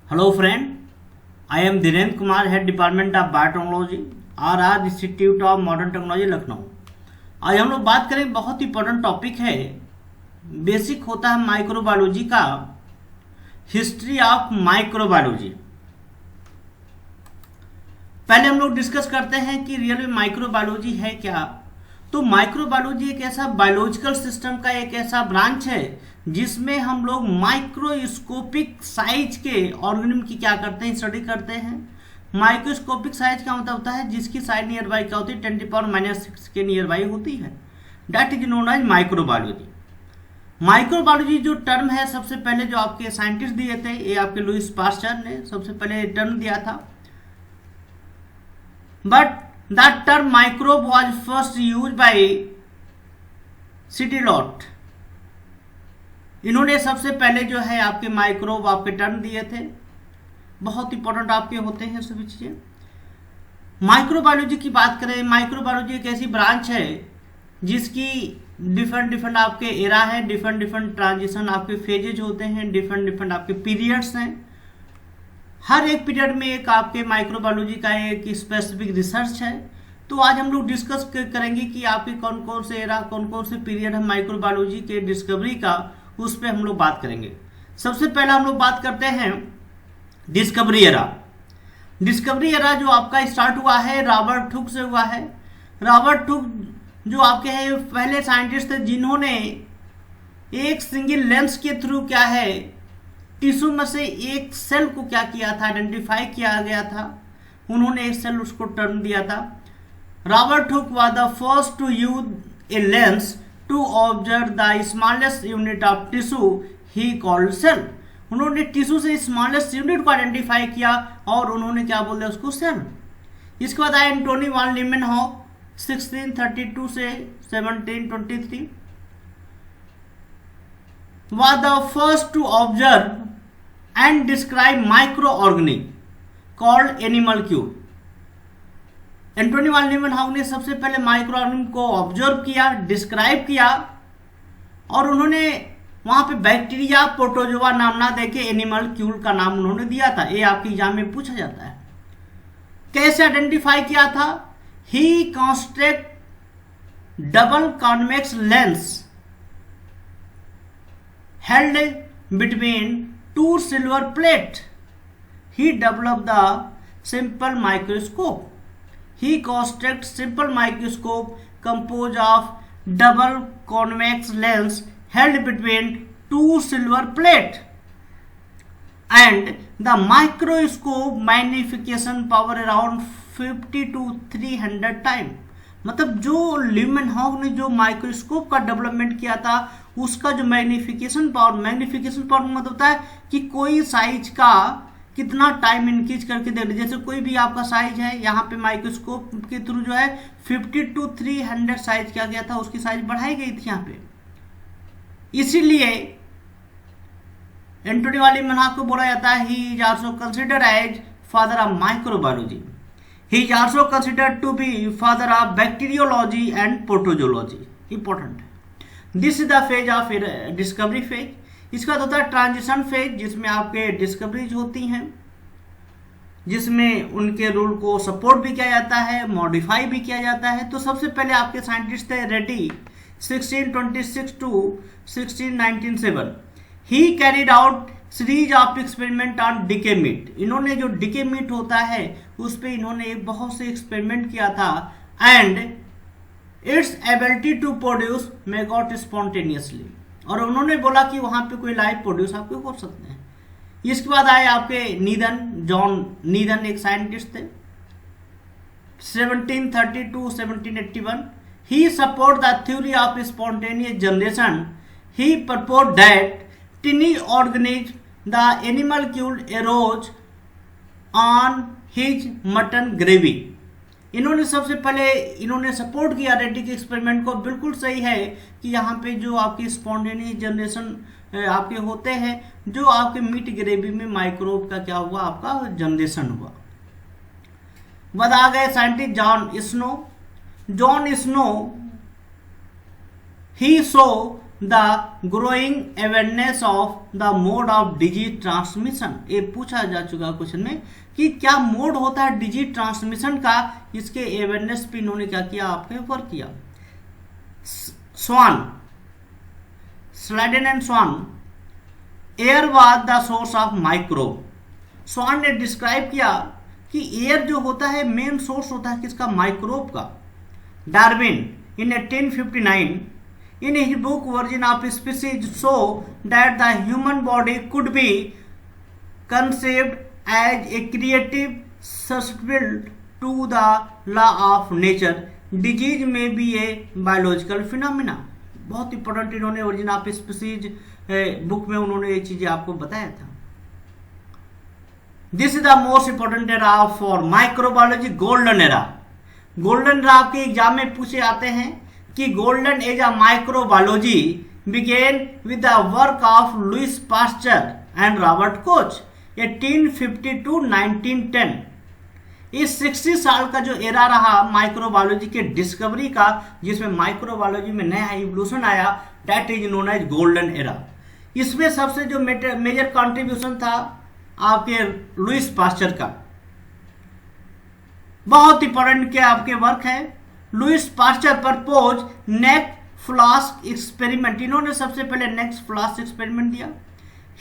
Hello friend, I am Dhirendra Kumar, head department of biotechnology, R institute of modern technology, Lucknow. आज हम लोग बात करें, बहुत इंपॉर्टेंट टॉपिक है, बेसिक होता है माइक्रोबायोलॉजी का, हिस्ट्री ऑफ माइक्रोबायोलॉजी। पहले हम लोग डिस्कस करते हैं कि रियल में माइक्रोबायोलॉजी है क्या। तो माइक्रोबायोलॉजी एक ऐसा बायोलॉजिकल सिस्टम का एक ऐसा ब्रांच है जिसमें हम लोग माइक्रोस्कोपिक साइज के ऑर्गेनिज्म की क्या करते हैं, स्टडी करते हैं। माइक्रोस्कोपिक साइज का मतलब होता है जिसकी साइज नियर बाई क्या होती है, 10⁻⁻⁶ के नियर बाई होती है। That is known as microbiology. Microbiology जो टर्म है, सबसे पहले जो आपके साइंटिस्ट दिए थे, ये आपके लुईस पास्चर ने सबसे पहले टर्म दिया था। But that term microbe was first use by सिटीलॉट। इन्होंने सबसे पहले जो है आपके माइक्रोब आपके टर्म दिए थे। बहुत इंपॉर्टेंट आपके होते हैं सभी चीजें। माइक्रोबायोलॉजी की बात करें, माइक्रोबायोलॉजी एक ऐसी ब्रांच है जिसकी डिफरेंट आपके एरा है, डिफरेंट ट्रांजिशन आपके फेजेज होते हैं, डिफरेंट आपके पीरियड्स हैं। हर एक पीरियड में एक आपके माइक्रोबायोलॉजी का एक स्पेसिफिक रिसर्च है। तो आज हम लोग डिस्कस करेंगे कि आपके कौन कौन से एरा, कौन कौन से पीरियड है माइक्रोबायोलॉजी के डिस्कवरी का, उस पर हम लोग बात करेंगे। सबसे पहला हम लोग बात करते हैं डिस्कवरी एरा। डिस्कवरी एरा जो आपका स्टार्ट हुआ है रॉबर्ट हुक से हुआ है। रॉबर्ट हुक जो आपके हैं पहले साइंटिस्ट थे जिन्होंने एक सिंगल लेंस के थ्रू क्या है टिश्यू में से एक सेल को क्या किया था, आइडेंटिफाई किया गया था। उन्होंने एक सेल उसको टर्म दिया था। Robert Hooke was the first to use a lens to observe the smallest unit of tissue he called cell. उन्होंने टिश्यू से स्मॉलेस्ट यूनिट को आइडेंटिफाई किया और उन्होंने क्या बोल दिया उसको सेल। इसके बाद आए एंटोनी वान लीमेनहॉफ 1632 से 1723 was the first to observe and describe microorganism called animalcule। Antony वान लीमेनहॉफ ने सबसे पहले माइक्रो ऑर्गेनिज्म को ऑब्जर्व किया, डिस्क्राइब किया और उन्होंने वहां पे बैक्टीरिया प्रोटोजोआ नाम ना देके एनिमलक्यूल का नाम उन्होंने दिया था। ये आपके एग्जाम में पूछा जाता है। कैसे आइडेंटिफाई किया था? He construct double convex lens held between two silver plate. He developed the simple microscope. He constructed simple microscope composed of double convex lens held between two silver plate, and the microscope magnification power around 50 to 300 times। मतलब जो लीमेनहॉफ ने जो microscope का development किया था उसका जो magnification power मतलब होता है कि कोई साइज का कितना टाइम इंक्रीज करके देख लीजिए। जैसे कोई भी आपका साइज है, यहाँ पे माइक्रोस्कोप के थ्रू जो है 50 to 300 साइज किया गया था, उसकी साइज बढ़ाई गई थी यहाँ पे। इसीलिए एंटोनी वान लीमेनहॉफ को बोला जाता है he is also considered as father of microbiology. He is also considered to be father of bacteriology and protozoology। Important। This is the phase of discovery phase। इसका होता है ट्रांजिशन फेज, जिसमें आपके डिस्कवरीज होती हैं, जिसमें उनके रूल को सपोर्ट भी किया जाता है, मॉडिफाई भी किया जाता है। तो सबसे पहले आपके साइंटिस्ट थे Redi 1626 to 1697। He carried out series of experiment on decay meat. इन्होंने जो डिके मीट होता है उस पर इन्होंने बहुत से एक्सपेरिमेंट किया था and its ability to produce maggot spontaneously. और उन्होंने बोला कि वहां पे कोई लाइफ प्रोड्यूस आपको कर सकते हैं। इसके बाद आए आपके नीदन, जॉन नीदन एक साइंटिस्ट थे 1730 to 1781। He support the theory of spontaneous generation. He propose that tiny organism the animalcule arose on his mutton gravy। इन्होंने सबसे पहले इन्होंने सपोर्ट किया रेड्डी के एक्सपेरिमेंट को। बिल्कुल सही है कि यहाँ पे जो आपकी स्पॉन्टेनियस जनरेशन आपके होते हैं, जो आपके मीट ग्रेवी में माइक्रोब का क्या हुआ, आपका जनरेशन हुआ। बता गए scientist Jon Snow. He so the growing awareness of the mode of disease transmission. ये पूछा जा चुका क्वेश्चन में कि क्या मोड होता है डिजीज ट्रांसमिशन का, इसके अवेयरनेस पे इन्होंने क्या किया, आपके वर्क किया। Schwann, Schleiden and Schwann, air was the source of microbe. Schwann ने डिस्क्राइब किया कि एयर जो होता है मेन सोर्स होता है किसका, माइक्रोब का। Darwin in 1859 in his book Origin of Species show that the human body could be conceived as a creative susceptible to the law of nature. Disease may be a biological phenomena. बहुत important इन्होंने origin of species book में उन्होंने ये चीजें आपको बताया था। This is the most important era for microbiology, golden era. Golden era आपके एग्जाम में पूछे आते हैं कि golden age of microbiology began with the work of Louis Pasteur and Robert Koch 1850 to 1910। इस 60 साल का जो एरा रहा माइक्रोबायोलॉजी के डिस्कवरी का, जिसमें माइक्रोबायोलॉजी में नया इवोल्यूशन आया, that is known as golden era. इसमें सबसे जो मेजर कंट्रीब्यूशन था आपके लुइस पास्चर का। बहुत इंपॉर्टेंट क्या आपके वर्क है, Louis Pasteur propose neck flask experiment. इन्होंने सबसे पहले नेक फ्लास्क एक्सपेरिमेंट दिया।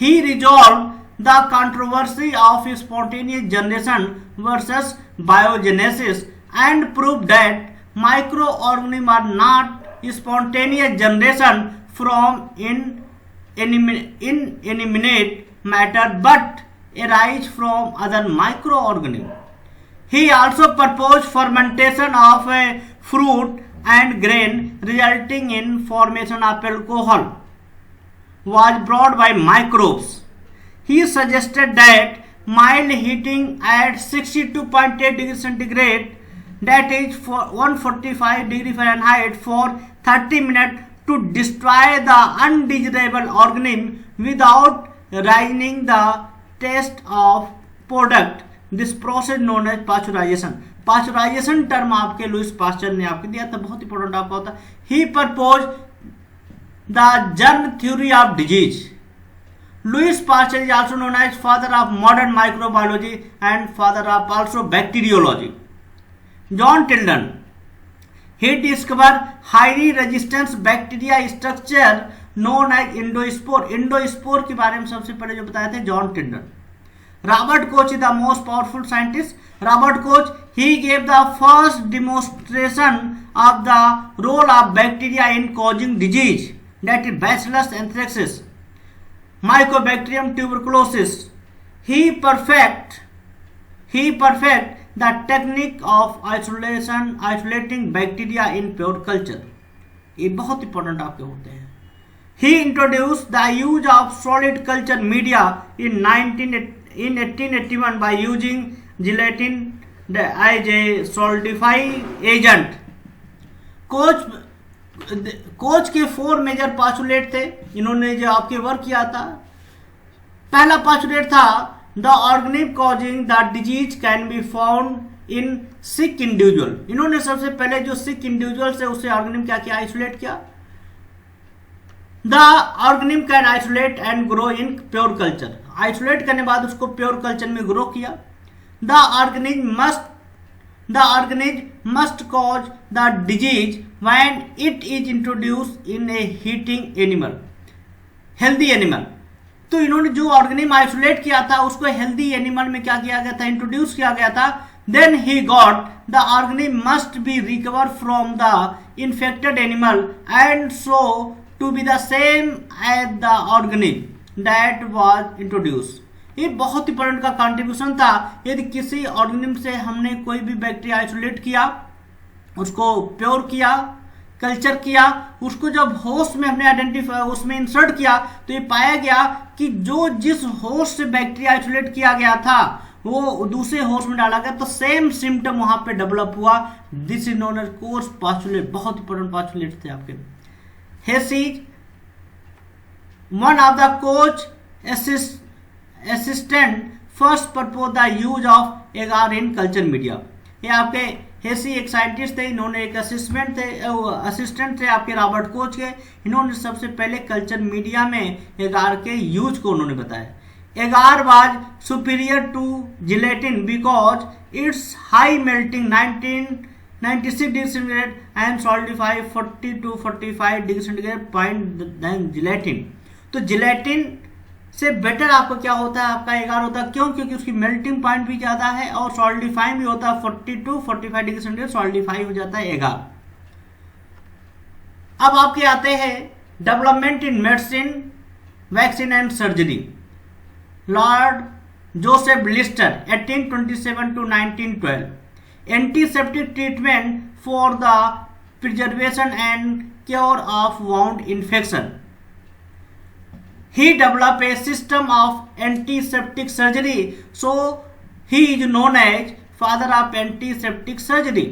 He resolve the controversy of spontaneous generation versus biogenesis and prove that micro organism are not spontaneous generation from inanimate matter but arise from other microorganisms. He also proposed fermentation of a fruit and grain resulting in formation of alcohol was brought by microbes. He suggested that mild heating at 62.8 degrees centigrade, that is 145 degree Fahrenheit for 30 minutes to destroy the undesirable organism without rising the taste of product. This process known as pasteurization. Pasteurization term आपके Louis Pasteur ने आपके दिया था, बहुत important आपका होता है। He proposed the germ theory of disease. Louis Pasteur is also known as father of modern microbiology and father of also bacteriology. John Tilden, he discovered highly resistant bacteria structure known as endospore. Endospore के बारे में सबसे पहले जो बताए थे John Tilden. Robert Koch is the most powerful scientist. Robert Koch he gave the first demonstration of the role of bacteria in causing disease, that is Bacillus anthracis, Mycobacterium tuberculosis. He perfect the technique of isolating bacteria in pure culture. ये बहुत important आपके होते हैं। He introduced the use of solid culture media in 1881 by using gelatin as a solidifying agent. Coach के 4 major postulate थे, इन्होंने जो आपके वर्क किया था। पहला पास्टुलेट था the organism causing the disease can be found in sick individual. इन्होंने सबसे पहले जो सिक इंडिविजुअल है उससे ऑर्गेनिज्म क्या किया, आइसोलेट किया। The organism can isolate and grow in pure culture. Isolate करने बाद उसको प्योर कल्चर में ग्रो किया। The organism must cause the disease when it is introduce in A heating animal, healthy animal. तो इन्होंने जो ऑर्गेनिज्म आइसोलेट किया था उसको हेल्दी एनिमल में क्या किया गया था, इंट्रोड्यूस किया गया था। Then he got the organism must be recover from the infected animal and so to be the same as the organism that was introduced. ये बहुत इंपॉर्टेंट का कंट्रीब्यूशन था। यदि किसी ऑर्गेनिज्म से हमने कोई भी बैक्टीरिया आइसोलेट किया, उसको प्योर किया, कल्चर किया, उसको जब होस्ट में हमने आइडेंटिफाई उसमें इंसर्ट किया तो ये पाया गया कि जो जिस होस्ट से बैक्टीरिया आइसोलेट किया गया था वो दूसरे होस्ट में डाला गया तो सेम सिम्टम वहां पे डेवलप हुआ। This is known as Koch postulate. बहुत इंपॉर्टेंट पास्टुलेट थे आपके। Hesse, one of the coach assistant, first proposed the use of agar in culture media. ये आपके हेसी एक साइंटिस्ट थे, इन्होंने एक असिस्टेंट थे आपके रॉबर्ट कोच के। इन्होंने सबसे पहले कल्चर मीडिया में एगार के यूज को उन्होंने बताया। Agar was superior to gelatin because its high melting 96 degree centigrade and solidify 40 to 45 degree centigrade point then gelatin. तो जिलेटिन से बेटर आपको क्या होता है, आपका एगार होता है। क्यों? क्योंकि उसकी मेल्टिंग पॉइंट भी ज्यादा है और सॉलिडिफाइंग भी होता है, 40 to 45 डिग्री सेंटीग्रेड सॉलिडिफाई हो जाता है एगार। अब आपके आते हैं development in medicine, vaccine and surgery. Lord Joseph Lister 1827 to 1912, antiseptic treatment for the preservation and cure of wound infection. He developed a system of antiseptic surgery, so he is known as father of antiseptic surgery.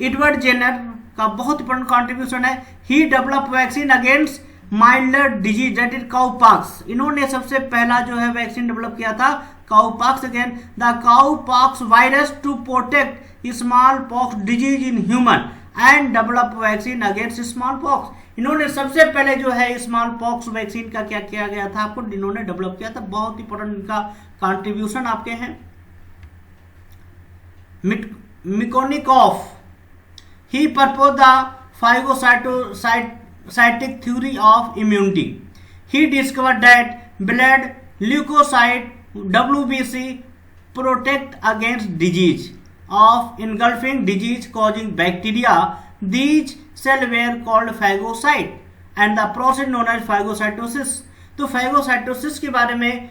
Edward Jenner का बहुत important contribution है। He developed vaccine against milder disease that is cowpox. इन्होंने सबसे पहला जो है vaccine develop किया था cowpox against the cowpox virus to protect smallpox disease in human and develop vaccine against smallpox. इन्होंने सबसे पहले जो है स्मॉल पॉक्स वैक्सीन का क्या किया गया था, आपको इन्होंने डेवलप किया था। बहुत इंपॉर्टेंट इनका कंट्रीब्यूशन आपके हैं। Metchnikoff he propose the phagocytic theory of immunity. He discovered that blood leukocyte WBC protect against disease of engulfing disease causing bacteria. These cells were called phagocyte and the process known as phagocytosis. तो phagocytosis के बारे में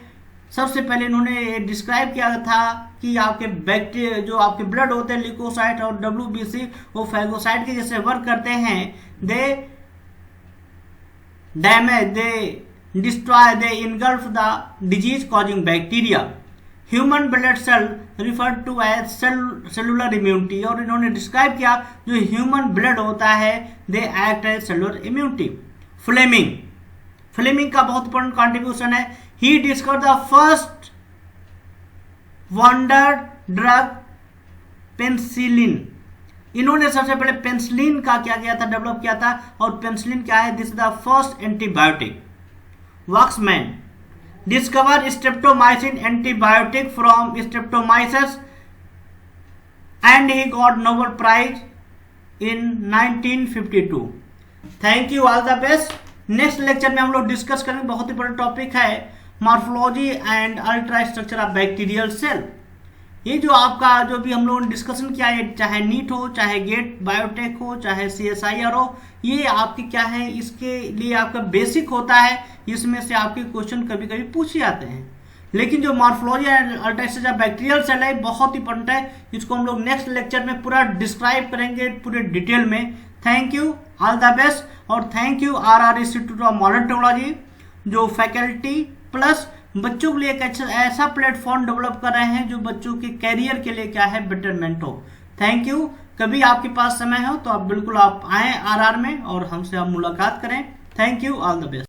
सबसे पहले इन्होंने describe किया था कि आपके बैक्टीरिया जो आपके ब्लड होते हैं ल्यूकोसाइट और WBC वो फैगोसाइट के जैसे वर्क करते हैं। They damage, they destroy, they engulf the disease causing bacteria. Human blood cell referred to as cellular immunity, और इन्होंने डिस्क्राइब किया जो ह्यूमन ब्लड होता है they act as cellular immunity. Fleming का बहुत इंपॉर्टेंट कॉन्ट्रीब्यूशन है। He discover the first wonder drug penicillin. इन्होंने सबसे पहले पेंसिलिन का क्या किया था, डेवलप किया था। और पेंसिलिन क्या है? This is the first antibiotic. Voxman discover streptomycin antibiotic from Streptomyces and he got Nobel Prize in 1952. Thank you, all the best. Next lecture में हम लोग डिस्कस करेंगे, बहुत ही बड़ा टॉपिक है morphology and ultra structure of bacterial cell. ये जो आपका जो भी हम लोगों ने डिस्कशन किया है, चाहे नीट हो, चाहे गेट बायोटेक हो, चाहे CSIR हो, ये आपके क्या है, इसके लिए आपका बेसिक होता है। इसमें से आपके क्वेश्चन कभी कभी पूछे जाते हैं, लेकिन जो morphology and ultra structure of bacterial cell है बहुत इंपॉर्टेंट है। इसको हम लोग नेक्स्ट लेक्चर में पूरा डिस्क्राइब करेंगे पूरे डिटेल में। Thank you, all the best. और thank you RR institute of modern technology जो फैकल्टी प्लस बच्चों के लिए एक ऐसा प्लेटफॉर्म डेवलप कर रहे हैं जो बच्चों के कैरियर के लिए क्या है, बेटरमेंट हो। Thank you. कभी आपके पास समय हो तो आप बिल्कुल आप आएँ RR में और हमसे आप मुलाकात करें। Thank you, all the best.